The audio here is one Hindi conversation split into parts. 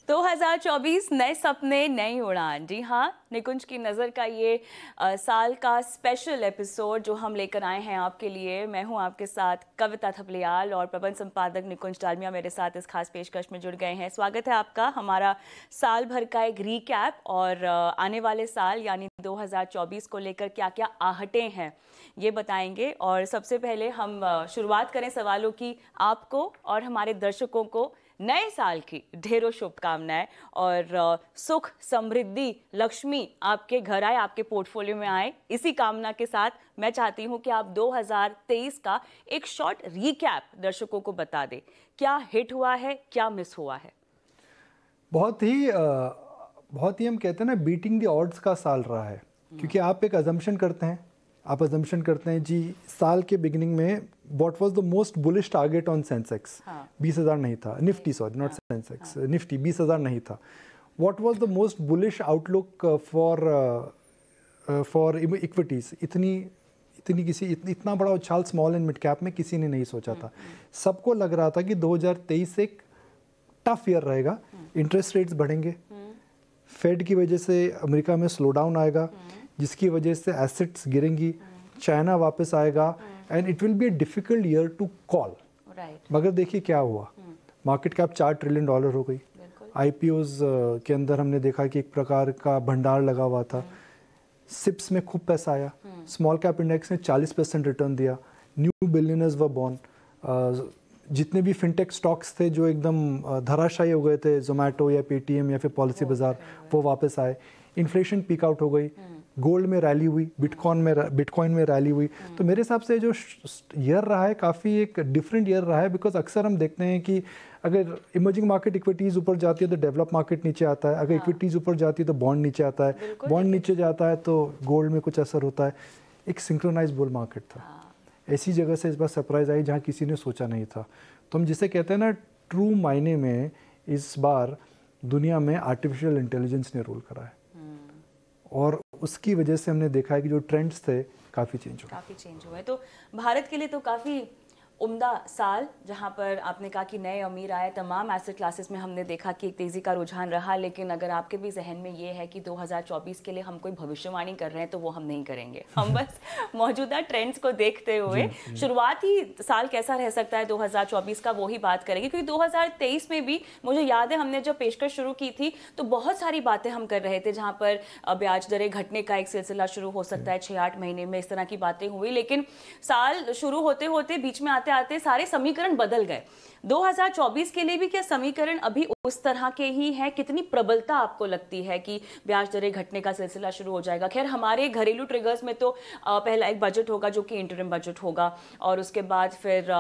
2024 नए सपने नई उड़ान। जी हाँ, निकुंज की नज़र का ये साल का स्पेशल एपिसोड जो हम लेकर आए हैं आपके लिए। मैं हूँ आपके साथ कविता थपलियाल और प्रबंध संपादक निकुंज डालमिया मेरे साथ इस खास पेशकश में जुड़ गए हैं। स्वागत है आपका हमारा साल भर का एक रीकैप और आने वाले साल यानी 2024 को लेकर क्या क्या आहटें हैं ये बताएंगे। और सबसे पहले हम शुरुआत करें सवालों की। आपको और हमारे दर्शकों को नए साल की ढेरों शुभकामनाएं और सुख समृद्धि लक्ष्मी आपके घर आए, आपके पोर्टफोलियो में आए। इसी कामना के साथ मैं चाहती हूं कि आप 2023 का एक शॉर्ट रीकैप दर्शकों को बता दें। क्या हिट हुआ है, क्या मिस हुआ है? बहुत ही हम कहते हैं ना बीटिंग द ऑड्स का साल रहा है, क्योंकि आप एक अजम्पशन करते हैं। आप अजम्पशन करते हैं जी साल के बिगिनिंग में what was the most bullish target on Sensex 20,000 नहीं था, Nifty sorry not Sensex, Nifty 20,000 नहीं था। What was the most bullish outlook for equities? इतना बड़ा उछाल स्मॉल एंड मिड कैप में किसी ने नहीं सोचा था। सबको लग रहा था कि 2023 एक टफ ईयर रहेगा, इंटरेस्ट रेट्स बढ़ेंगे, फेड की वजह से अमेरिका में स्लो डाउन आएगा, जिसकी वजह से एसेट्स गिरेंगी, चाइना वापस आएगा and it will be a difficult year to call. मगर देखिए क्या हुआ, मार्केट कैप $4 ट्रिलियन हो गई। आईपीओज के अंदर हमने देखा कि एक प्रकार का भंडार लगा हुआ था। सिप्स में खूब पैसा आया, स्मॉल कैप इंडेक्स ने 40% रिटर्न दिया, न्यू बिलियनर्स वर बॉर्न। जितने भी फिनटेक स्टॉक्स थे जो एकदम धराशायी हो गए थे, जोमेटो या पेटीएम या फिर पॉलिसी बाजार, वो वापस आए। इन्फ्लेशन पीक आउट हो गई, गोल्ड में रैली हुई, बिटकॉइन में रैली हुई। तो मेरे हिसाब से जो ईयर रहा है काफ़ी एक डिफरेंट ईयर रहा है, बिकॉज अक्सर हम देखते हैं कि अगर इमर्जिंग मार्केट इक्विटीज़ ऊपर जाती है तो डेवलप मार्केट नीचे आता है, अगर इक्विटीज़ ऊपर जाती है तो बॉन्ड नीचे आता है, बॉन्ड नीचे जाता है तो गोल्ड में कुछ असर होता है। एक सिंक्रोनाइज बुल मार्केट था। ऐसी जगह से इस बार सरप्राइज आई जहाँ किसी ने सोचा नहीं था। तो हम जिसे कहते हैं ना ट्रू मायने में इस बार दुनिया में आर्टिफिशियल इंटेलिजेंस ने रोल करा है, और उसकी वजह से हमने देखा है कि जो ट्रेंड्स थे काफ़ी चेंज हुए। तो भारत के लिए तो काफ़ी उम्दा साल, जहां पर आपने कहा कि नए अमीर आए, तमाम एसेट क्लासेस में हमने देखा कि एक तेज़ी का रुझान रहा। लेकिन अगर आपके भी जहन में ये है कि 2024 के लिए हम कोई भविष्यवाणी कर रहे हैं तो वो हम नहीं करेंगे। हम बस मौजूदा ट्रेंड्स को देखते हुए शुरुआती साल कैसा रह सकता है 2024 का वो ही बात करेंगे। क्योंकि 2023 में भी मुझे याद है हमने जब पेशकश शुरू की थी तो बहुत सारी बातें हम कर रहे थे, जहाँ पर ब्याज दरें घटने का एक सिलसिला शुरू हो सकता है 6-8 महीने में, इस तरह की बातें हुई। लेकिन साल शुरू होते होते बीच में आते सारे समीकरण बदल गए। 2024 के लिए भी क्या समीकरण अभी उस तरह के ही हैं? कितनी प्रबलता आपको लगती है कि ब्याज दरें घटने का सिलसिला शुरू हो जाएगा? खैर, हमारे घरेलू ट्रिगर्स में तो पहला एक बजट होगा जो कि इंटरिम बजट होगा, और उसके बाद फिर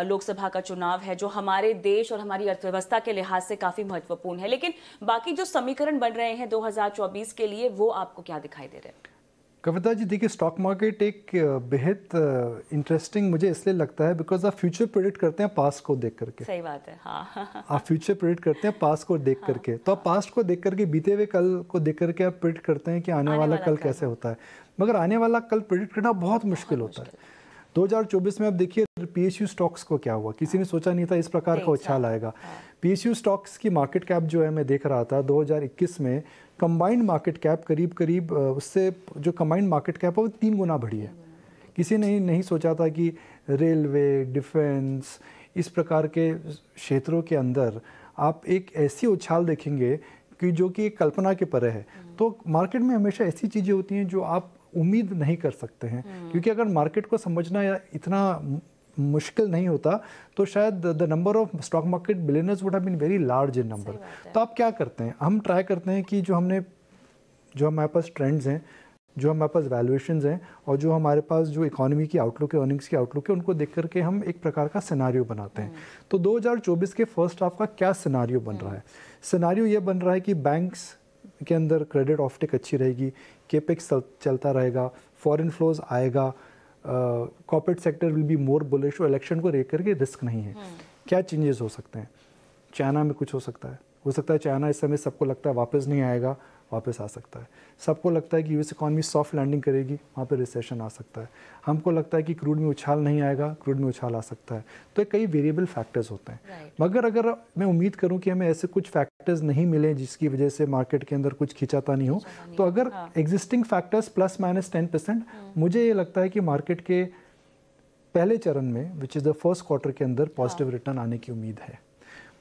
लोकसभा का चुनाव है जो हमारे देश और हमारी अर्थव्यवस्था के लिहाज से काफी महत्वपूर्ण है। लेकिन बाकी जो समीकरण बन रहे हैं 2024 के लिए, वो आपको क्या दिखाई दे रहे हैं? कविता जी देखिए, स्टॉक मार्केट एक बेहद इंटरेस्टिंग मुझे इसलिए लगता है बिकॉज आप फ्यूचर प्रेडिक्ट करते हैं पास्ट को देख करके। सही बात है, हाँ। आप फ्यूचर प्रेडिक्ट करते हैं पास्ट को देख करके, तो आप पास्ट को देख करके, बीते हुए कल को देख करके आप प्रेडिक्ट करते हैं कि आने वाला कल कैसे होता है। मगर आने वाला कल प्रेडिक्ट करना बहुत मुश्किल होता है। 2024 में आप देखिए पीएसयू स्टॉक्स को क्या हुआ, किसी ने सोचा नहीं था इस प्रकार का उछाल आएगा। पीएसयू स्टॉक्स की मार्केट कैप जो है, मैं देख रहा था 2021 में कंबाइंड मार्केट कैप करीब उससे जो कंबाइंड मार्केट कैप है वो 3 गुना बढ़ी है। किसी ने नहीं सोचा था कि रेलवे, डिफेंस, इस प्रकार के क्षेत्रों के अंदर आप एक ऐसी उछाल देखेंगे कि जो कि एक कल्पना के परे है। तो मार्केट में हमेशा ऐसी चीज़ें होती हैं जो आप उम्मीद नहीं कर सकते हैं, क्योंकि अगर मार्केट को समझना या इतना मुश्किल नहीं होता तो शायद the number of stock market billionaires would have been very large in number. तो आप क्या करते हैं, हम ट्राई करते हैं कि जो हमारे पास ट्रेंड्स हैं, जो हमारे पास वैल्यूएशंस हैं, और जो हमारे पास जो इकोनॉमी की आउटलुक है, अर्निंग्स की आउटलुक है, उनको देख करके हम एक प्रकार का सिनारियो बनाते हैं। तो 2024 के फर्स्ट हाफ का क्या सिनारियो बन रहा है? सिनारियो ये बन रहा है कि बैंक्स के अंदर क्रेडिट ऑफटेक अच्छी रहेगी, केपेक्स चलता रहेगा, फॉरेन फ्लोज आएगा, corporate sector will be more bullish, और इलेक्शन को लेकर के रिस्क नहीं है। क्या चेंजेस हो सकते हैं? चाइना में कुछ हो सकता है चाइना इस समय सबको लगता है वापस नहीं आएगा, वापस आ सकता है। सबको लगता है कि यूएस इकॉनमी सॉफ्ट लैंडिंग करेगी, वहाँ पे रिसेशन आ सकता है। हमको लगता है कि क्रूड में उछाल नहीं आएगा, क्रूड में उछाल आ सकता है। तो कई वेरिएबल फैक्टर्स होते हैं। मगर अगर मैं उम्मीद करूँ कि हमें ऐसे कुछ फैक्टर फैक्टर्स नहीं मिले जिसकी वजह से मार्केट के अंदर कुछ खिंचातानी हो, तो अगर एग्जिस्टिंग फैक्टर्स प्लस माइनस 10%, मुझे ये लगता है कि मार्केट के पहले चरण में which is the first quarter के अंदर पॉजिटिव रिटर्न आने की उम्मीद है।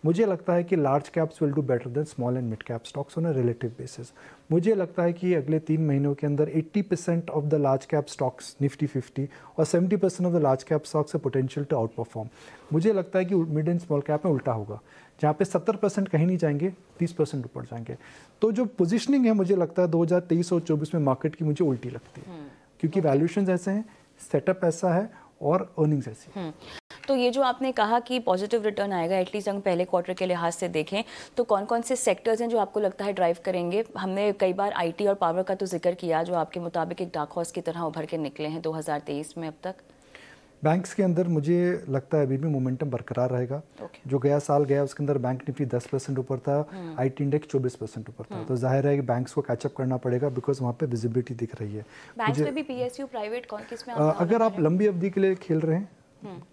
मुझे लगता है कि large caps will do better than small and mid cap stocks on a relative basis. मुझे लगता है कि अगले 3 महीनों के अंदर 80% of the large cap stocks Nifty 50 और 70% of the large cap stocks है पोटेंशियल टू आउट परफॉर्म। मुझे लगता है कि मिड एंड स्मॉल कैप में उल्टा होगा, जहाँ पे 70% कहीं नहीं जाएंगे, 30% ऊपर जाएंगे। तो जो पोजिशनिंग है मुझे लगता है 2023 और 24 में मार्केट की मुझे उल्टी लगती है, क्योंकि वैल्यूएशंस ऐसे हैं, सेटअप ऐसा है और अर्निंग्स ऐसी। तो ये जो आपने कहा कि पॉजिटिव रिटर्न आएगा, एटलीस्ट हम पहले क्वार्टर के लिहाज से देखें तो कौन कौन से सेक्टर्स हैं जो आपको लगता है ड्राइव करेंगे? हमने कई बार आईटी और पावर का तो जिक्र किया, जो आपके मुताबिक एक डार्क हॉर्स की तरह उभर के निकले हैं 2023 में अब तक। बैंक्स के अंदर मुझे लगता है अभी भी मोमेंटम बरकरार रहेगा। जो गया साल गया उसके अंदर बैंक निफ्टी 10% ऊपर था, आईटी इंडेक्स 24% ऊपर था। तो जाहिर है कि बैंक्स को कैचअप करना पड़ेगा, बिकॉज वहाँ पे विजिबिलिटी दिख रही है। बैंक्स में भी पीएसयू प्राइवेट कौन किस में अगर आप लंबी अवधि के लिए खेल रहे हैं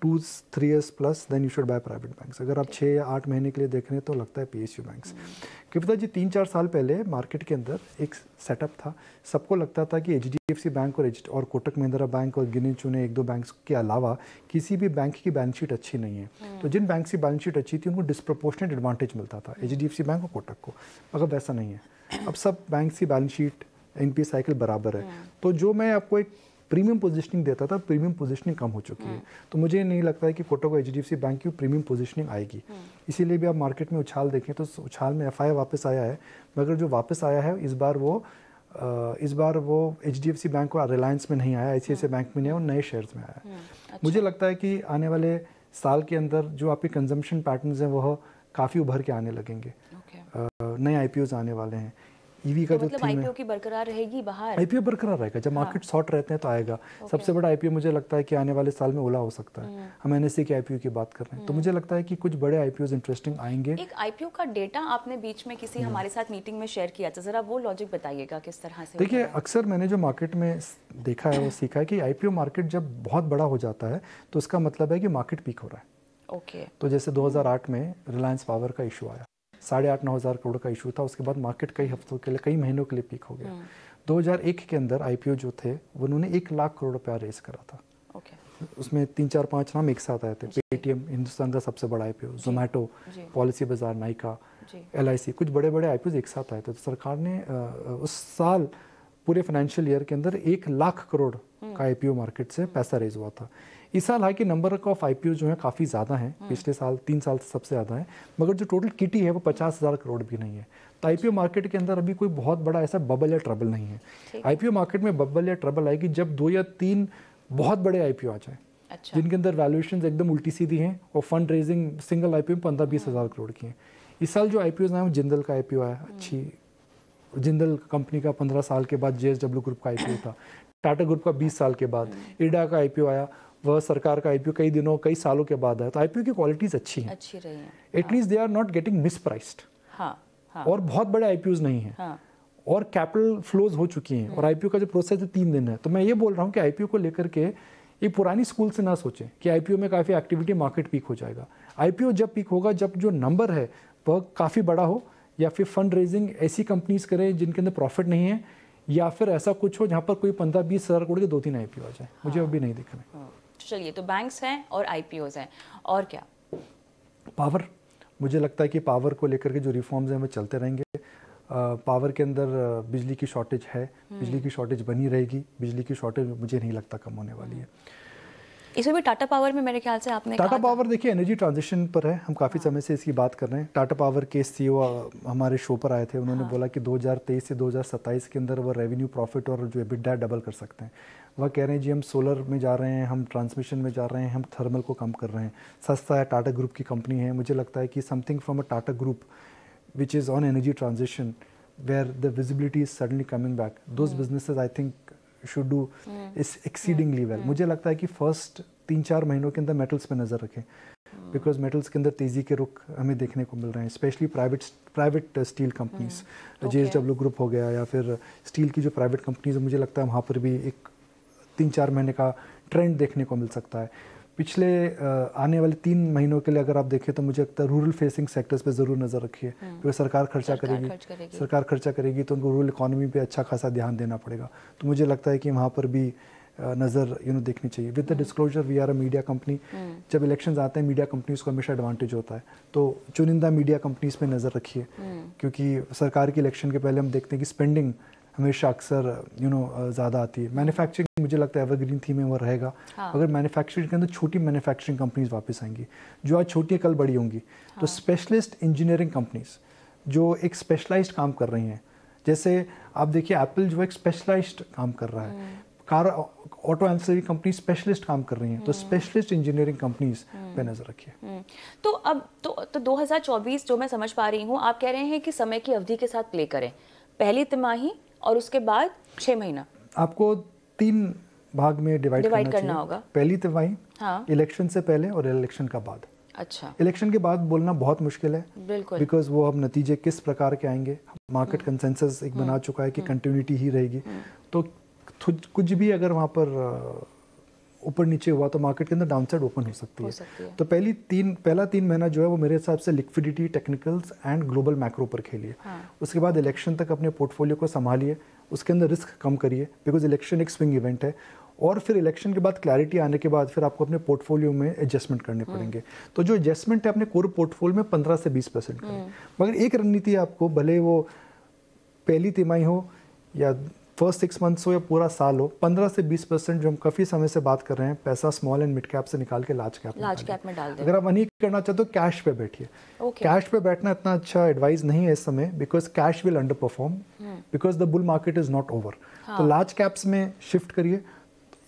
2-3 years plus, then you should buy private banks. अगर आप 6 या 8 महीने के लिए देख रहे हैं तो लगता है पीएसयू बैंक्स। क्योंकि जी 3-4 साल पहले मार्केट के अंदर एक सेटअप था, सबको लगता था कि एचडीएफसी बैंक और कोटक महिंद्रा बैंक और गिने चुने 1-2 बैंक्स के अलावा किसी भी बैंक की बैलेंस शीट अच्छी नहीं है। तो जिन बैंक की बैलेंस शीट अच्छी थी उनको डिस्प्रोपोर्शनेट एडवांटेज मिलता था, एचडीएफसी बैंक और कोटक को। मगर वैसा नहीं है, अब सब बैंक की बैलेंस शीट एनपीए साइकिल बराबर है। तो जो मैं आपको एक प्रीमियम पोजीशनिंग देता था, प्रीमियम पोजीशनिंग कम हो चुकी है। तो मुझे नहीं लगता है कि कोटक और एचडीएफसी बैंक की प्रीमियम पोजीशनिंग आएगी। इसीलिए भी आप मार्केट में उछाल देखें तो उछाल में एफआई वापस आया है, मगर जो वापस आया है इस बार वो एचडीएफसी बैंक और रिलायंस में नहीं आया, आईसीआईसीआई बैंक में नहीं आया और नए शेयर्स में आया है। अच्छा। मुझे लगता है कि आने वाले साल के अंदर जो आपके कंजम्पशन पैटर्न्स हैं वह काफ़ी उभर के आने लगेंगे। नए आईपीओज आने वाले हैं। ईवी का तो मतलब आईपीओ की बरकरार रहेगी बाहर? आईपीओ बरकरार रहेगा, जब मार्केट शॉर्ट रहते हैं तो आएगा। सबसे बड़ा आईपीओ मुझे लगता है कि आने वाले साल में ओला हो सकता है। हम एनएससी के आईपीओ की बात कर रहे हैं, तो मुझे लगता है कि कुछ बड़े आईपीओज इंटरेस्टिंग आएंगे। एक आईपीओ का डेटा आपने बीच में किसी हमारे साथ मीटिंग में शेयर किया था, जरा वो लॉजिक बताइएगा किस तरह से? देखिए, अक्सर मैंने जो मार्केट में देखा है वो सीखा है कि आईपीओ मार्केट जब बहुत बड़ा हो जाता है तो उसका मतलब है कि मार्केट पीक हो रहा है। ओके। तो जैसे 2008 में रिलायंस पावर का इशू आया, 8,500-9 हज़ार करोड़ का इशू था, उसके बाद मार्केट कई हफ्तों के लिए, कई महीनों के लिए पीक हो गया। 2001 के अंदर आईपीओ जो थे वो उन्होंने 1 लाख करोड़ रुपया रेस करा था। उसमें 3-4-5 नाम एक साथ आए थे। पेटीएम हिंदुस्तान का सबसे बड़ा आईपीओ, जोमेटो, पॉलिसी बाजार, नाइका, एलआईसी, कुछ बड़े बड़े आईपीओ एक साथ आए थे। तो सरकार ने उस साल पूरे फाइनेंशियल ईयर के अंदर 1 लाख करोड़ का आईपीओ मार्केट से पैसा रेज हुआ था। इस साल हालांकि नंबर ऑफ आईपीओ जो है काफ़ी ज़्यादा हैं, पिछले साल 3 साल से सबसे ज़्यादा है, मगर जो टोटल किटी है वो 50,000 करोड़ भी नहीं है। तो आईपीओ मार्केट के अंदर अभी कोई बहुत बड़ा ऐसा बबल या ट्रबल नहीं है। आईपीओ मार्केट में बबल या ट्रबल आएगी जब 2 या 3 बहुत बड़े आईपीओ आ जाए। अच्छा। जिनके अंदर वैल्यूएशन एकदम उल्टी सीधी हैं और फंड रेजिंग सिंगल आईपीओ में 15-20 हज़ार करोड़ की है। इस साल जो आईपीओ आए वो जिंदल का आईपीओ आया, अच्छी जिंदल कंपनी का 15 साल के बाद जेएसडब्ल्यू ग्रुप का आईपीओ था, टाटा ग्रुप का 20 साल के बाद, इडा का आईपीओ आया, वह सरकार का आईपीओ कई सालों के बाद आया। तो आईपीओ की क्वालिटीज अच्छी रही हैं। At least they are not getting mispriced. और बहुत बड़े आईपीओज नहीं है। और कैपिटल फ्लोज हो चुकी हैं। और आईपीओ का जो प्रोसेस है 3 दिन है। तो मैं ये बोल रहा हूँ कि आईपीओ को लेकर के ये पुरानी स्कूल से ना सोचें कि आईपीओ में काफ़ी एक्टिविटी, मार्केट पीक हो जाएगा। आईपीओ जब पीक होगा जब जो नंबर है वह काफ़ी बड़ा हो, या फिर फंड रेजिंग ऐसी कंपनीज करें जिनके अंदर प्रॉफिट नहीं है, या फिर ऐसा कुछ हो जहाँ पर कोई 15-20 हज़ार करोड़ के 2-3 आईपीओ आ जाए। मुझे अभी नहीं दिख रहा। चलिए, तो बैंक्स हैं और आईपीओज हैं, और क्या? पावर, मुझे लगता है कि पावर को लेकर के जो रिफॉर्म्स हैं वो चलते रहेंगे। पावर के अंदर बिजली की शॉर्टेज है, बिजली की शॉर्टेज बनी रहेगी। बिजली की शॉर्टेज मुझे नहीं लगता कम होने वाली है। इसमें भी टाटा पावर में मेरे ख्याल से आपने टाटा पावर, देखिए एनर्जी ट्रांजिशन पर है, हम काफ़ी समय से इसकी बात कर रहे हैं। टाटा पावर के सीईओ हमारे शो पर आए थे, उन्होंने बोला कि 2023 से 2027 के अंदर वो रेवेन्यू, प्रॉफिट और जो एबिटडा डबल कर सकते हैं। वह कह रहे हैं जी हम सोलर में जा रहे हैं, हम ट्रांसमिशन में जा रहे हैं, हम थर्मल को कम कर रहे हैं। सस्ता है, टाटा ग्रुप की कंपनी है। मुझे लगता है कि something from a Tata group which is on energy transition where the visibility is suddenly coming back, those businesses I think should do is exceedingly well. मुझे लगता है कि फर्स्ट 3-4 महीनों के अंदर मेटल्स पे नज़र रखें, बिकॉज मेटल्स के अंदर तेज़ी के रुख हमें देखने को मिल रहे हैं, specially private steel companies, JSW group हो गया, या फिर स्टील की जो प्राइवेट कंपनीज है, मुझे लगता है वहाँ पर भी एक 3-4 महीने का ट्रेंड देखने को मिल सकता है। पिछले आने वाले 3 महीनों के लिए अगर आप देखें तो मुझे लगता है रूरल फेसिंग सेक्टर्स पे ज़रूर नज़र रखिए, क्योंकि सरकार खर्चा करेगी तो उनको रूरल इकोनॉमी पे अच्छा खासा ध्यान देना पड़ेगा। तो मुझे लगता है कि वहाँ पर भी नज़र देखनी चाहिए। With the disclosure we are a media company. जब इलेक्शंस आते हैं मीडिया कंपनीज को हमेशा एडवांटेज होता है, तो चुनिंदा मीडिया कंपनीज पे नज़र रखिए, क्योंकि सरकार के इलेक्शन के पहले हम देखते हैं कि स्पेंडिंग हमेशा अक्सर ज़्यादा आती है। मैन्युफैक्चरिंग मुझे लगता है एवरग्रीन थीम में वो रहेगा। अगर मैन्युफैक्चरिंग के अंदर छोटी मैन्युफैक्चरिंग कंपनीज वापस आएंगी, जो आज छोटी कल बड़ी होंगी, तो स्पेशलिस्ट इंजीनियरिंग कंपनीज जो एक स्पेशलाइज्ड काम कर रही हैं, जैसे आप देखिए एप्पल जो एक स्पेशलाइज्ड काम कर रहा है, car auto ancillary company specialist काम कर रही हैं, तो स्पेशलिस्ट इंजीनियरिंग कंपनीज पे नजर रखिए। तो अब तो 2024 जो मैं समझ पा रही हूँ, आप कह रहे हैं कि समय की अवधि के साथ प्ले करें, पहली तिमाही और उसके बाद 6 महीना। आपको 3 भाग में डिवाइड करना होगा। पहली तिमाही, हाँ, इलेक्शन से पहले और इलेक्शन का बाद। अच्छा, इलेक्शन के बाद बोलना बहुत मुश्किल है, बिल्कुल, बिकॉज वो अब नतीजे किस प्रकार के आएंगे, मार्केट कंसेंसस एक बना चुका है कि कंटिन्यूटी ही रहेगी, तो कुछ भी अगर वहाँ पर ऊपर नीचे हुआ तो मार्केट के अंदर डाउनसाइड ओपन हो सकती है। तो पहला 3 महीना जो है वो मेरे हिसाब से liquidity, technicals and global macro पर खेलिए। उसके बाद इलेक्शन तक अपने पोर्टफोलियो को संभालिए, उसके अंदर रिस्क कम करिए, बिकॉज इलेक्शन एक स्विंग इवेंट है, और फिर इलेक्शन के बाद क्लैरिटी आने के बाद फिर आपको अपने पोर्टफोलियो में एडजस्टमेंट करने पड़ेंगे। तो जो एडजस्टमेंट है अपने कोर पोर्टफोलियो में 15 से 20% करें। मगर एक रणनीति आपको, भले वो पहली तिमाही हो या फर्स्ट 6 मंथ्स हो या पूरा साल हो, 15 से 20% जो हम काफ़ी समय से बात कर रहे हैं, पैसा स्मॉल एंड मिड कैप से निकाल के लार्ज कैप में डाल दें। अगर आप नहीं करना चाहते तो कैश पे बैठिए। कैश पे बैठना इतना अच्छा एडवाइस नहीं है इस समय, because cash will under perform, because the bull market is not over. तो लार्ज कैप्स में शिफ्ट करिए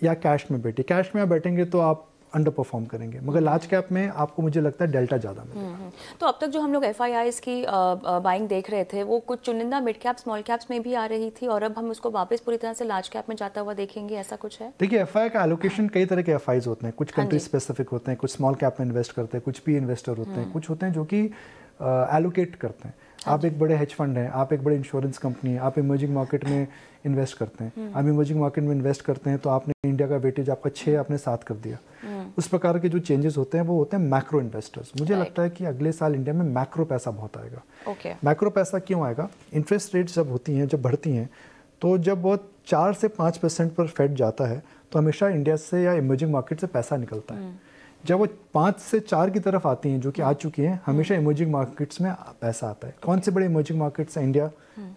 या कैश में बैठिए। कैश में आप बैठेंगे तो आप अंडर परफॉर्म करेंगे, मगर लार्ज कैप में आपको मुझे लगता है डेल्टा ज़्यादा मिलेगा। तो अब तक जो हम लोग FIIs की बाइंग देख रहे थे, वो कुछ चुनिंदा मिड कैप स्मॉल कैप्स में भी आ रही थी, और अब हम उसको वापस पूरी तरह से लार्ज कैप में जाता हुआ देखेंगे, ऐसा कुछ है? देखिए FI का एलोकेशन कई तरह के FIs होते हैं, कुछ कंट्री स्पेसिफिक होते हैं, कुछ स्मॉल कैप में इन्वेस्ट करते हैं, कुछ पी इन्वेस्टर होते हैं, कुछ होते हैं जो कि एलोकेट करते हैं। आप एक बड़े हेज फंड हैं, आप एक बड़े इंश्योरेंस कंपनी है, आप इमर्जिंग मार्केट में इन्वेस्ट करते हैं। आप इमर्जिंग मार्केट में इन्वेस्ट करते हैं तो आपने इंडिया का वेटेज आपका 6 आपने 7 कर दिया। उस प्रकार के जो चेंजेस होते हैं वो होते हैं मैक्रो इन्वेस्टर्स। मुझे लगता है कि अगले साल इंडिया में मैक्रो पैसा बहुत आएगा। मैक्रो पैसा क्यों आएगा? इंटरेस्ट रेट्स जब होती हैं, जब बढ़ती हैं, तो जब वो 4 से 5% पर फेड जाता है तो हमेशा इंडिया से या इमर्जिंग मार्केट से पैसा निकलता है। जब वो 5 से 4 की तरफ आती हैं, जो कि आ चुकी हैं, हमेशा इमर्जिंग मार्केट्स में पैसा आता है। कौन से बड़े इमर्जिंग मार्केट्स हैं? India,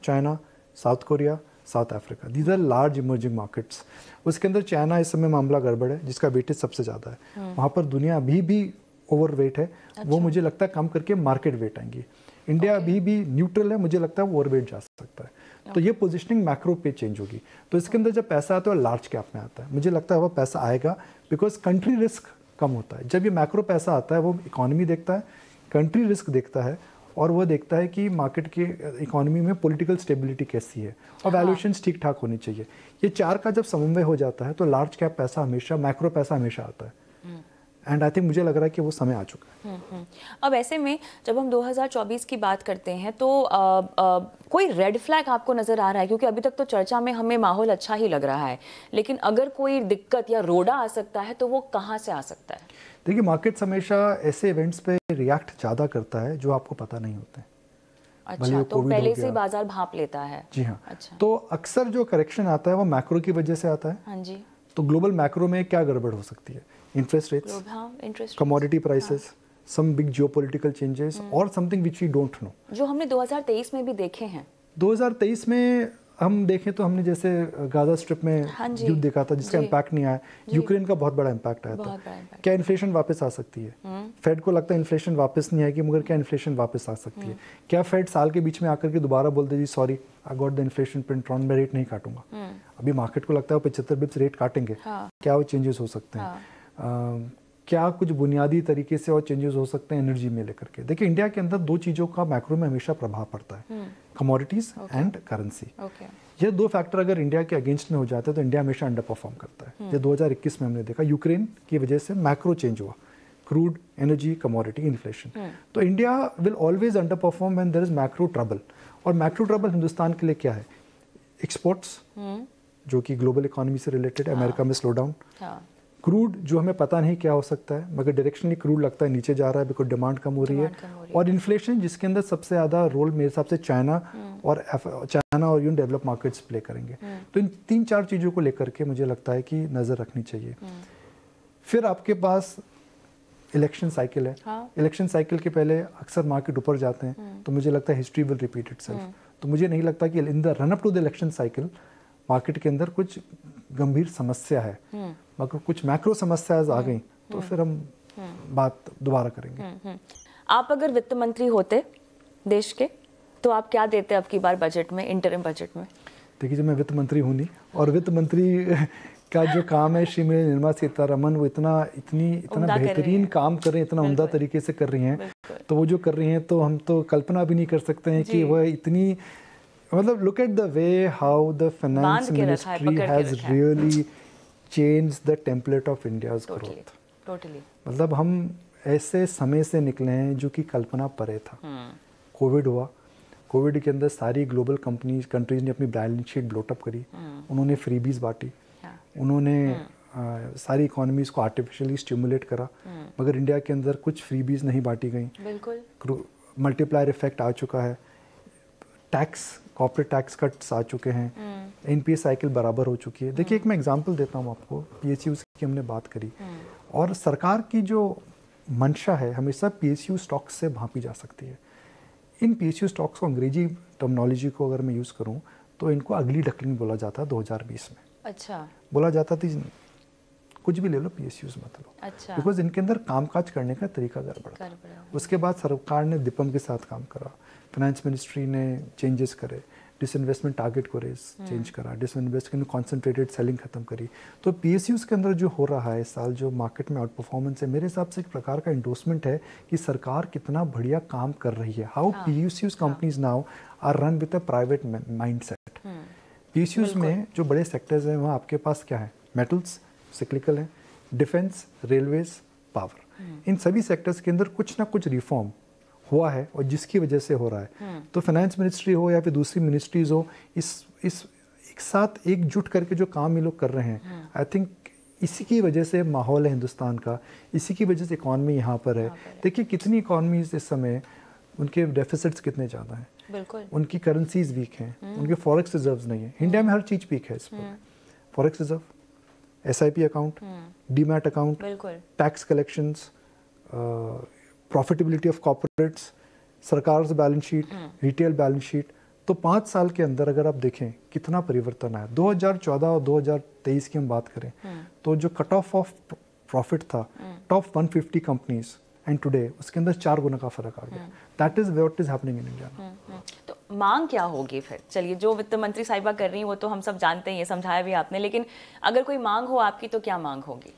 China, South Korea, South Africa. These are large emerging markets. उसके अंदर चाइना इस समय मामला गड़बड़ है, जिसका वेटेज सबसे ज़्यादा है। वहाँ पर दुनिया अभी भी ओवर वेट है। वो मुझे लगता है कम करके मार्केट वेट आएंगी। इंडिया अभी भी न्यूट्रल है, मुझे लगता है वो ओवर वेट जा सकता है। तो ये पोजिशनिंग मैक्रो पे चेंज होगी। तो इसके अंदर जब पैसा आता है वो लार्ज कैप में आता है। मुझे लगता है वो पैसा आएगा, बिकॉज कंट्री रिस्क कम होता है। जब ये मैक्रो पैसा आता है, वो इकोनॉमी देखता है, कंट्री रिस्क देखता है, और वो देखता है कि मार्केट की इकोनॉमी में पॉलिटिकल स्टेबिलिटी कैसी है, और वैल्यूएशंस ठीक ठाक होनी चाहिए। ये 4 का जब समन्वय हो जाता है तो लार्ज कैप पैसा हमेशा, मैक्रो पैसा हमेशा आता है। एंड आई थिंक मुझे लग रहा है कि वो समय आ चुका है। अब ऐसे में जब हम 2024 की बात करते हैं तो कोई रेड फ्लैग आपको नजर आ रहा है? क्योंकि अभी तक तो चर्चा में हमें माहौल अच्छा ही लग रहा है, लेकिन अगर कोई दिक्कत या रोड़ा आ सकता है तो वो कहाँ से आ सकता है? देखिए, मार्केट्स हमेशा ऐसे इवेंट्स पे रिएक्ट ज़्यादा करता है जो आपको पता नहीं होते हैं। अच्छा, तो पहले से बाजार भांप लेता है। जी हाँ। अच्छा। तो अक्सर जो करेक्शन आता है वो मैक्रो की वजह से आता है। हाँ जी। तो ग्लोबल मैक्रो में क्या गड़बड़ हो सकती है? Interest rates, commodity prices, some big geopolitical changes, और something which we don't know, जो हमने 2023 में भी देखे हैं। 2023 में हम देखें तो हमने जैसे गाजा स्ट्रिप में युद्ध देखा था, जिसका इम्पैक्ट नहीं आया। यूक्रेन का बहुत बड़ा इम्पैक्ट आया था। क्या इन्फ्लेशन वापस आ सकती है? फेड को लगता है इन्फ्लेशन वापस नहीं आएगी, मगर क्या इन्फ्लेशन वापस आ सकती है? क्या फेड साल के बीच में आकर के दोबारा बोल दे जी sorry I got the inflation print on, मैं रेट नहीं काटूंगा? अभी मार्केट को लगता है वो 75 बिप्स रेट काटेंगे। क्या वो चेंजेस हो सकते हैं? क्या कुछ बुनियादी तरीके से और चेंजेस हो सकते हैं एनर्जी में लेकर के? देखिए, इंडिया के अंदर 2 चीज़ों का मैक्रो में हमेशा प्रभाव पड़ता है, कमोडिटीज एंड करेंसी। ये 2 फैक्टर अगर इंडिया के अगेंस्ट में हो जाते हैं तो इंडिया हमेशा अंडर परफॉर्म करता है। ये 2021 में हमने देखा, यूक्रेन की वजह से मैक्रो चेंज हुआ, क्रूड, एनर्जी, कमोडिटी, इन्फ्लेशन। तो India will always underperform when there is macro trouble. और मैक्रो ट्रबल हिंदुस्तान के लिए क्या है? एक्सपोर्ट्स, जो कि ग्लोबल इकोनॉमी से रिलेटेड है, अमेरिका में स्लो डाउन, क्रूड जो हमें पता नहीं क्या हो सकता है, मगर डायरेक्शनली क्रूड लगता है नीचे जा रहा है बिकॉज डिमांड कम हो रही है। और इन्फ्लेशन जिसके अंदर सबसे ज़्यादा रोल मेरे हिसाब से चाइना और यून डेवलप मार्केट्स प्ले करेंगे। तो इन 3-4 चीज़ों को लेकर के मुझे लगता है कि नज़र रखनी चाहिए। फिर आपके पास इलेक्शन साइकिल है। इलेक्शन साइकिल के पहले अक्सर मार्केट ऊपर जाते हैं, तो मुझे लगता है हिस्ट्री विल रिपीट इटसेल्फ। तो मुझे नहीं लगता कि in the run up to the election cycle market के अंदर कुछ गंभीर समस्या है, मगर कुछ मैक्रो समस्याएं आ गई तो फिर हम बात दोबारा करेंगे। आप अगर वित्त मंत्री होते देश के तो आप क्या देते अब की बार बजट में, इंटरिम बजट में? देखिए, जब मैं वित्त मंत्री हूँ नहीं, और वित्त मंत्री का जो काम है श्रीमती निर्मला सीतारमन, वो इतना बेहतरीन काम कर रहे हैं, इतना उम्दा तरीके से कर रही हैं, तो वो जो कर रही हैं तो हम तो कल्पना भी नहीं कर सकते हैं कि वह इतनी, मतलब look at the way how the finance ministry has really change the template of India's growth. Totally, मतलब हम ऐसे समय से निकले हैं जो कि कल्पना परे था। कोविड हुआ, कोविड के अंदर सारी ग्लोबल कंट्रीज ने अपनी बैलेंस शीट ब्लोटअप करी, उन्होंने फ्रीबीज बांटी, उन्होंने सारी इकोनॉमीज को आर्टिफिशियली स्टिमुलेट करा, मगर इंडिया के अंदर कुछ फ्रीबीज नहीं बांटी गई। बिल्कुल, मल्टीप्लायर इफेक्ट आ चुका है, टैक्स, कॉर्पोरेट टैक्स कट्स आ चुके हैं, एनपीए साइकिल बराबर हो चुकी है। देखिए, एक मैं एग्जांपल देता हूँ आपको, पीएसयूज की हमने बात करी, और सरकार की जो मंशा है हमेशा पीएसयू स्टॉक्स से भांपी जा सकती है। इन पीएसयू स्टॉक्स को अंग्रेजी टर्मिनोलॉजी को अगर मैं यूज़ करूँ तो इनको अगली डकलिंग बोला जाता है 2020 में। अच्छा, बोला जाता था कुछ भी ले लो, पीएसयूज मत लो। अच्छा, बिकॉज इनके अंदर कामकाज करने का तरीका गड़बड़ था। उसके बाद सरकार ने दीपम के साथ काम करा, फाइनेंस मिनिस्ट्री ने चेंजेस करे, डिसइन्वेस्टमेंट टारगेट को चेंज करा, डिसइन्वेस्ट ने कॉन्सेंट्रेटेड सेलिंग खत्म करी। तो पीएसयूज के अंदर जो हो रहा है इस साल, जो मार्केट में आउट परफॉर्मेंस है, मेरे हिसाब से एक प्रकार का इंडोर्समेंट है कि सरकार कितना बढ़िया काम कर रही है। How PSUs companies now are run with a private mindset. PSUs में जो बड़े सेक्टर्स हैं वहाँ आपके पास क्या है, मेटल्स सिक्लिकल है, डिफेंस, रेलवेज, पावर, इन सभी सेक्टर्स के अंदर कुछ ना कुछ रिफॉर्म हुआ है और जिसकी वजह से हो रहा है। तो फाइनेंस मिनिस्ट्री हो या फिर दूसरी मिनिस्ट्रीज हो, इस एक साथ एकजुट करके जो काम ये लोग कर रहे हैं, आई थिंक इसी की वजह से माहौल है हिंदुस्तान का, इसी की वजह से इकॉनमी यहाँ पर है। देखिए कितनी इकॉनमीज इस समय, उनके डेफिसिट्स कितने ज़्यादा हैं, बिल्कुल, उनकी करेंसीज वीक हैं, उनके फॉरेक्स रिजर्व्स नहीं है। इंडिया में हर चीज़ वीक है इस पर, forex reserve, SIP account, demat account, tax collections, profitability of corporates, सरकार से balance sheet, retail balance sheet. तो 5 साल के अंदर अगर आप देखें कितना परिवर्तन आया। 2014 और 2023 की हम बात करें तो जो कट ऑफ प्रॉफिट था टॉप 150 कंपनीज एंड टुडे उसके अंदर 4 गुना का फर्क आ गया। That is what is happening in India. तो मांग क्या होगी फिर? चलिए, जो वित्त मंत्री साहिबा कर रही हैं वो तो हम सब जानते हैं, ये समझाया भी आपने, लेकिन अगर कोई मांग हो आपकी तो क्या मांग होगी?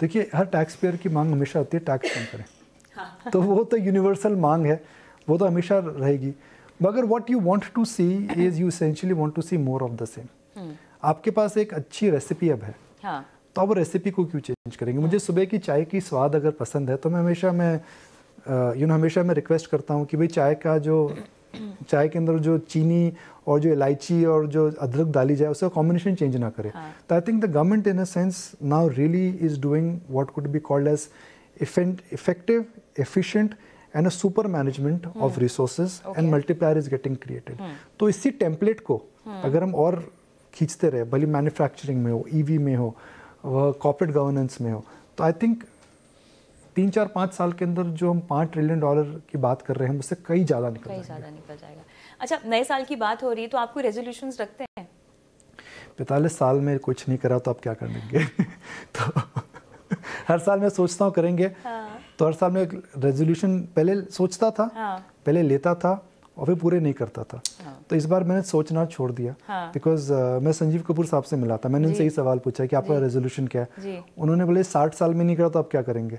देखिए, हर टैक्स पेयर की मांग हमेशा होती है टैक्स कम करें। तो वो तो यूनिवर्सल मांग है, वो तो हमेशा रहेगी। मगर what you want to see is you essentially want to see more of the same. आपके पास एक अच्छी रेसिपी अब है, तो आप रेसिपी को क्यों चेंज करेंगे? मुझे सुबह की चाय की स्वाद अगर पसंद है तो मैं हमेशा मैं रिक्वेस्ट करता हूँ कि भाई चाय के अंदर जो चीनी और जो इलायची और जो अदरक डाली जाए उसका कॉम्बिनेशन चेंज ना करे। तो I think the government in a sense now really is doing what could be called as effective, efficient and a super management of resources and multiplier is getting created. तो इसी टेम्पलेट को अगर हम और खींचते रहे, भले मैन्युफैक्चरिंग में हो, ईवी में हो, कॉर्पोरेट गवर्नेंस में हो, तो आई थिंक 3-4-5 साल के अंदर जो हम $5 ट्रिलियन की बात कर रहे हैं उससे कई ज़्यादा निकल जाएगा। अच्छा, नए साल की बात हो रही है तो आपको रेजोल्यूशंस रखते हैं? 45 साल में कुछ नहीं करा तो आप क्या कर लेंगे? तो हर साल मैं सोचता हूँ करेंगे। तो हर साल मैं रेजोल्यूशन पहले सोचता था, पहले लेता था और फिर पूरे नहीं करता था। तो इस बार मैंने सोचना छोड़ दिया बिकॉज मैं संजीव कपूर साहब से मिला था। मैंने उनसे ही सवाल पूछा कि आपका रेजोल्यूशन क्या है। उन्होंने बोले 60 साल में नहीं करा तो आप क्या करेंगे?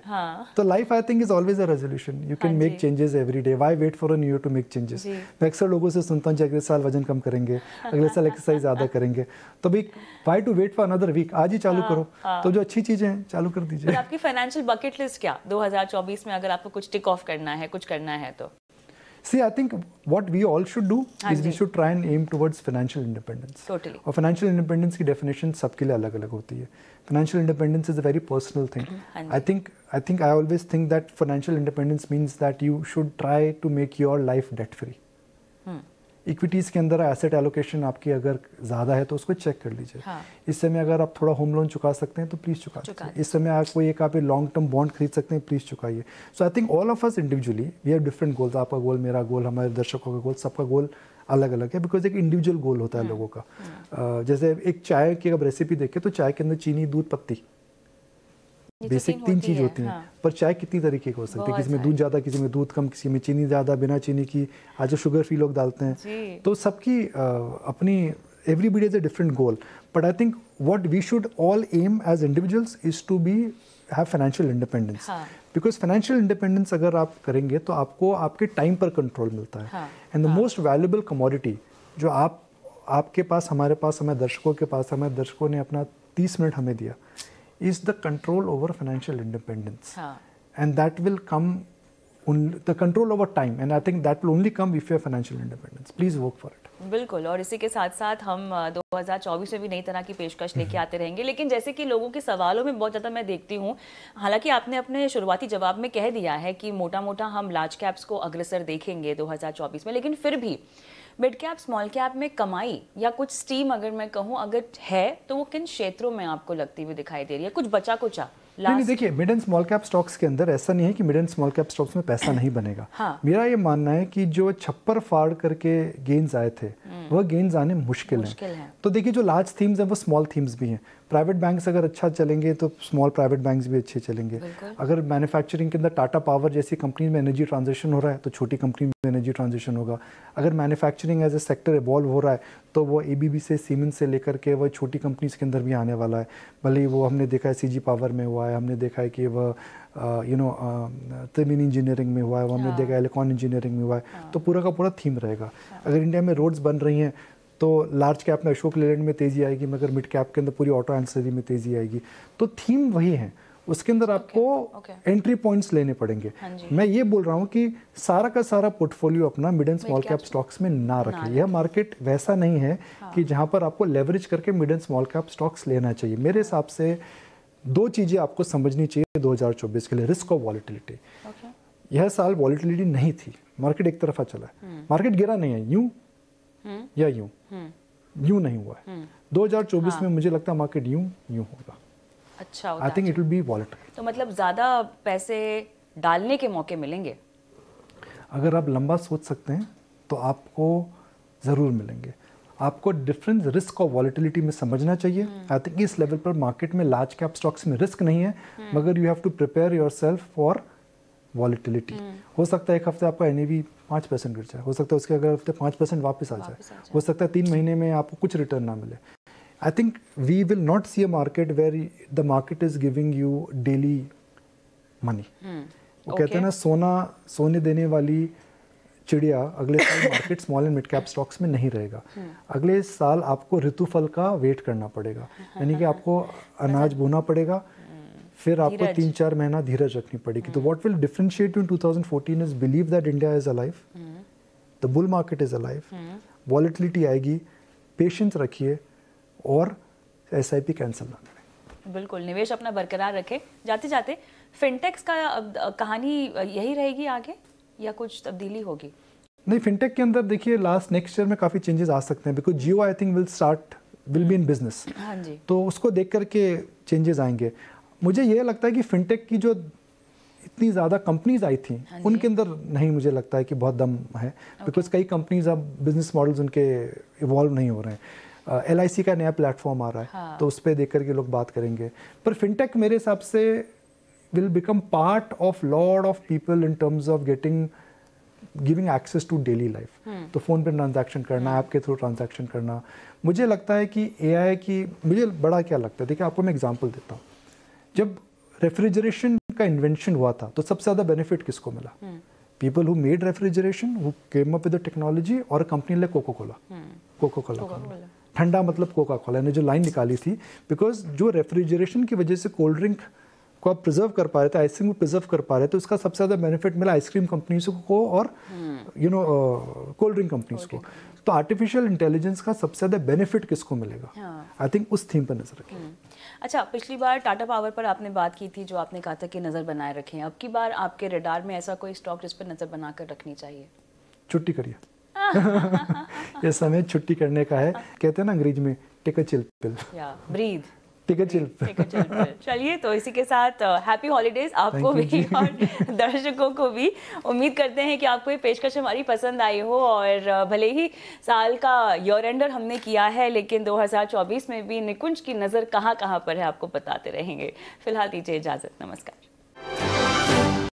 तो life I think is always a resolution. You can make changes every day. Why wait for a new year to make changes? मैं अक्सर लोगों से सुनता हूँ अगले साल वजन कम करेंगे, अगले साल एक्सरसाइज ज़्यादा करेंगे। तो भाई why to wait for another week? आज ही चालू करो। तो जो अच्छी चीज़ें हैं चालू कर दीजिए। आपकी फाइनेंशियल बकेट लिस्ट क्या 2024 में, अगर आपको कुछ टिक ऑफ करना है, कुछ करना है तो? See, I think what we all should do is we should try and aim towards financial independence. Totally. और financial independence की definition सबके लिए अलग-अलग होती है. Financial independence is a very personal thing. I always think that financial independence means that you should try to make your life debt free. Equities के अंदर एसेट एलोकेशन आपकी अगर ज़्यादा है तो उसको चेक कर लीजिए. इस समय अगर आप थोड़ा होम लोन चुका सकते हैं तो प्लीज़ चुका दीजिए. इस समय आप कोई एक आप लॉन्ग टर्म बॉन्ड खरीद सकते हैं, प्लीज़ चुकाइए. So I think all of us individually we have different goals. आपका गोल, मेरा गोल, हमारे दर्शकों का गोल, सबका गोल अलग अलग है. बिकॉज एक इंडिविजुअल गोल होता है लोगों का. जैसे एक चाय की अगर रेसिपी देखें तो चाय के अंदर चीनी, दूध, पत्ती, बेसिक 3 चीज़ होती हैं. पर चाय कितनी तरीके की हो सकती है. किसी में दूध ज़्यादा, किसी में दूध कम, किसी में चीनी ज़्यादा, बिना चीनी की. आज जो शुगर फ्री लोग डालते हैं. तो सबकी अपनी everybody is a different goal. But I think what we should all aim as individuals is to be have financial independence. Because financial independence अगर आप करेंगे तो आपको आपके टाइम पर कंट्रोल मिलता है. And the most valuable commodity जो आपके पास, हमारे पास, हमारे दर्शकों के पास, हमारे दर्शकों ने अपना 30 मिनट हमें दिया, is the control over financial independence. And that will come, the control over time, and I think that will only come if you have financial independence. Please work for it. बिल्कुल. और इसी के साथ साथ हम 2024 में भी नई तरह की पेशकश लेके आते रहेंगे. लेकिन जैसे कि लोगों के सवालों में बहुत ज़्यादा मैं देखती हूँ, हालांकि आपने अपने शुरुआती जवाब में कह दिया है कि मोटा मोटा हम लार्ज कैप्स को अग्रसर देखेंगे 2024 में, लेकिन फिर भी मिड कैप, स्मॉल कैप में कमाई या कुछ स्टीम अगर मैं कहूँ अगर है तो वो किन क्षेत्रों में आपको लगती हुई दिखाई दे रही है? कुछ बचा कुचा. नहीं, देखिए, mid and small cap stocks के अंदर ऐसा नहीं है कि mid and small cap stocks में पैसा नहीं बनेगा. मेरा ये मानना है कि जो छप्पर फाड़ करके गेन्स आए थे वह गेन्स आने मुश्किल हैं. तो देखिए, जो लार्ज थीम्स हैं वो स्मॉल थीम्स भी हैं. प्राइवेट बैंक्स अगर अच्छा चलेंगे तो स्मॉल प्राइवेट बैंक्स भी अच्छे चलेंगे. अगर मैन्युफैक्चरिंग के अंदर टाटा पावर जैसी कंपनी में एनर्जी ट्रांजिशन हो रहा है तो छोटी कंपनी में एनर्जी ट्रांजिशन होगा. अगर manufacturing as a sector evolve हो रहा है तो वो एबीबी से, सीमेंस से लेकर के वो छोटी कंपनीज के अंदर भी आने वाला है. भले ही वो हमने देखा है सीजी पावर में हुआ है, हमने देखा है कि वह त्रिमिन इंजीनियरिंग में हुआ है, वो हमने देखा है इलेक्ट्रॉन इंजीनियरिंग में हुआ है. तो पूरा का पूरा थीम रहेगा. अगर इंडिया में रोड्स बन रही हैं तो लार्ज कैप में अशोक लेलैंड में तेज़ी आएगी, मगर मिड कैप के अंदर पूरी ऑटो एंसिलरी में तेज़ी आएगी. तो थीम वही है. उसके अंदर आपको एंट्री पॉइंट्स लेने पड़ेंगे. मैं ये बोल रहा हूँ कि सारा का सारा पोर्टफोलियो अपना mid and small cap stocks में ना रखें. यह मार्केट वैसा नहीं है कि जहाँ पर आपको लेवरेज करके mid and small cap stocks लेना चाहिए. मेरे हिसाब से 2 चीज़ें आपको समझनी चाहिए 2024 के लिए. रिस्क और वॉलेटिलिटी. यह साल वॉलेटिलिटी नहीं थी, मार्केट एक तरफा चला है. मार्केट गिरा नहीं है यूं या यूं नहीं हुआ है. 2024 में मुझे लगता है मार्केट यूं होगा. अच्छा, I think it will B volatile. तो मतलब ज़्यादा पैसे डालने के मौके मिलेंगे. अगर आप लंबा सोच सकते हैं तो आपको ज़रूर मिलेंगे. आपको डिफरेंस रिस्क और वॉलेटिलिटी में समझना चाहिए. आई थिंक इस लेवल पर मार्केट में लार्ज कैप स्टॉक्स में रिस्क नहीं है, मगर you have to prepare yourself for volatility. हो सकता है एक हफ्ते आपका एनएवी 5% गिर जाए, हो सकता है उसके अगले हफ्ते 5% वापस आ जाए, हो सकता है 3 महीने में आपको कुछ रिटर्न ना मिले. I think we will not see a market where the market is giving you daily money. वो कहते हैं ना, सोने देने वाली चिड़िया अगले साल market small and mid cap stocks में नहीं रहेगा. अगले साल आपको ऋतुफल का वेट करना पड़ेगा. यानी कि आपको अनाज बोना पड़ेगा, फिर आपको 3-4 महीना धीरज रखनी पड़ेगी. तो what will differentiate in 2014 is believe that India is alive, the bull market is alive, volatility आएगी, पेशेंस रखिए और एसआईपी कैंसिल ना करें. बिल्कुल, निवेश अपना बरकरार रखें. जाते जाते फिनटेक्स का कहानी यही रहेगी आगे या कुछ तब्दीली होगी? नहीं, फिनटेक के अंदर देखिए नेक्स्ट ईयर में काफ़ी चेंजेस आ सकते हैं. Because Jio I think will be in business. हाँ जी. तो उसको देख करके चेंजेस आएंगे. मुझे ये लगता है कि फिनटेक की जो इतनी ज़्यादा कंपनीज आई थी उनके अंदर नहीं मुझे लगता है कि बहुत दम है. बिकॉज कई कंपनीज अब बिजनेस मॉडल्स उनके इवॉल्व नहीं हो रहे हैं. LIC का नया प्लेटफॉर्म आ रहा है, तो उस पर देख करके लोग बात करेंगे. पर फिनटेक मेरे हिसाब से will become part of lot of people in terms of giving access to daily life. तो फ़ोन पे ट्रांजैक्शन करना, ऐप के थ्रू ट्रांजैक्शन करना. मुझे लगता है कि AI की, मुझे बड़ा क्या लगता है, देखिए आपको मैं एग्जांपल देता हूँ. जब रेफ्रिजरेशन का इन्वेंशन हुआ था तो सबसे ज़्यादा बेनिफिट किसको मिला? People who made refrigeration, who came up with the technology, और कंपनी लाइक कोका-कोला. ठंडा मतलब कोका कोला ने जो लाइन निकाली थी. बिकॉज जो रेफ्रिजरेशन की वजह से कोल्ड ड्रिंक को आप प्रिजर्व कर पा रहे थे, आइसक्रीम को प्रिजर्व कर पा रहे थे, उसका सबसे ज़्यादा बेनिफिट मिला आइसक्रीम कंपनीज को और कोल्ड ड्रिंक कंपनीज को। तो आर्टिफिशियल इंटेलिजेंस का सबसे ज़्यादा बेनिफिट किसको मिलेगा, आई थिंक उस थीम पर नजर रखें। अच्छा, पिछली बार टाटा पावर पर आपने बात की थी, जो आपने कहा था कि नज़र बनाए रखें, अब की बार आपके रडार में ऐसा कोई स्टॉक जिस पर नज़र बनाकर रखनी चाहिए? छुट्टी करिए ये समय छुट्टी करने का है, कहते हैं ना अंग्रेजी में टेक अ चिल पिल, या breathe, take a chill pill. चलिए, तो इसी के साथ हैप्पी हॉलीडेज आपको भी और दर्शकों को भी। उम्मीद करते हैं कि आपको ये पेशकश हमारी पसंद आई हो, और भले ही साल का ईयर एंडर हमने किया है, लेकिन 2024 में भी निकुंज की नज़र कहाँ कहाँ पर है आपको बताते रहेंगे। फिलहाल दीजिए इजाज़त, नमस्कार।